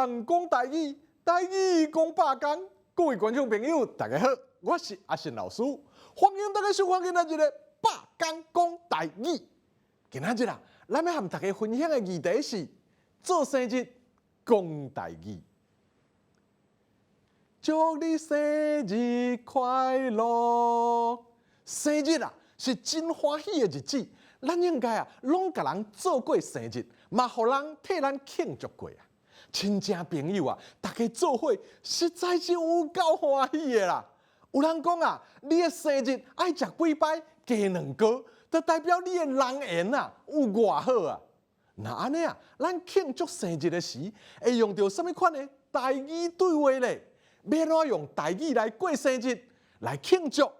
人讲台语，台语讲百工。各位观众朋友，大家好，我是阿信老师，欢迎大家收看今仔日的百工讲台语。今仔日啊，咱要和大家分享的议题是做生日讲台语。祝你生日快乐！生日啊，是真欢喜的日子，咱应该啊，拢甲人做过生日，嘛，互人替咱庆祝过啊。亲戚朋友啊，大家做伙，实在是有够欢喜的啦。有人讲啊，你的生日爱食几摆鸡卵糕，就代表你的人缘啊有偌好啊。那安尼啊，咱庆祝生日的时，会用到什么款的台语对话咧？要怎用台语来过生日，来庆祝？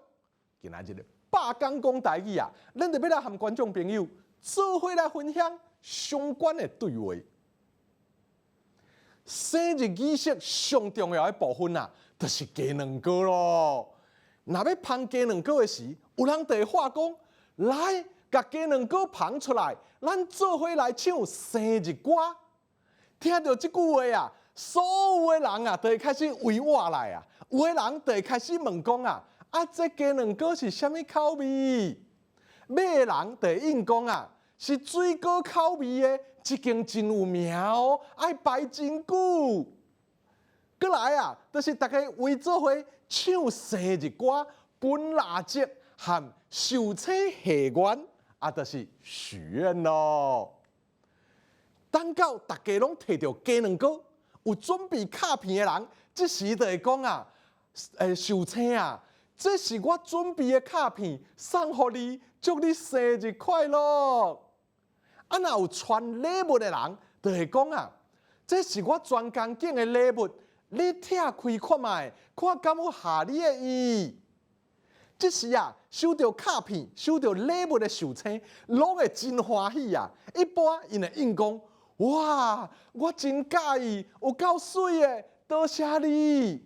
今仔日的百工讲台语啊，咱就要来和观众朋友做伙来分享相关的对话。生日仪式上重要的部分啊，就是鸡卵糕咯。若要芳鸡卵糕的时，有人就会话讲，来，甲鸡卵糕芳出来，咱做伙来唱生日歌。听到这句话啊，所有的人啊，就会开始围我来啊。有的人就会开始问讲啊，这鸡卵糕是啥物口味？买的人就会应讲啊，是水果口味的。这间真有名哦，爱摆真久。过来啊，就是大家为做伙唱生日歌、分蜡烛和寿星贺愿，就是许愿咯。等到大家拢摕到鸡卵糕，有准备卡片的人，这时就会讲啊，寿星啊，这是我准备的卡片，送给你，祝你生日快乐。若有传礼物的人，就会讲啊，这是我专工拣的礼物，你拆开看卖，看敢有合你的意。这时啊，收到卡片、收到礼物的寿星，拢会真欢喜啊！一般因会应讲，哇，我真介意，有够水的，多谢你。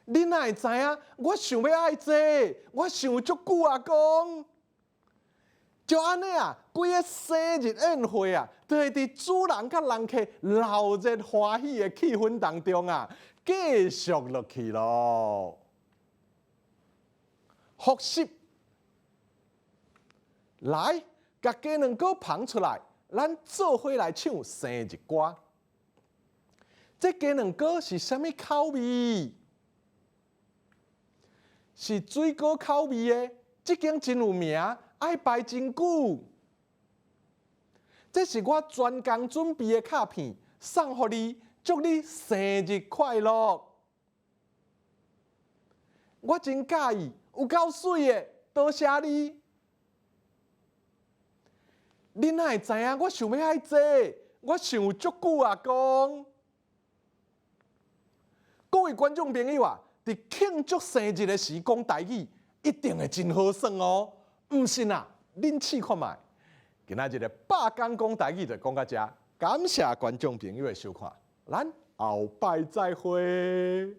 你哪会知影？我想要爱这，我想足久啊，讲。就安尼啊，规个生日宴会啊，就会伫主人甲人客闹热欢喜的气氛当中啊，继续落去咯。复习，来，甲鸡卵糕捧出来，咱做伙来唱生日歌。这鸡卵糕是啥物口味？是水果口味的，这间真有名。爱摆真久，这是我专工准备的卡片，送给你，祝你生日快乐。我真介意，有够水的，多谢你。你哪会知影？我想要爱这，我想足久啊，讲。各位观众朋友啊，伫庆祝生日的时讲台语，一定会真好耍哦。唔信啊，恁试看卖。今仔日的百工讲台语就讲到这，感谢观众朋友的收看，咱后摆再会。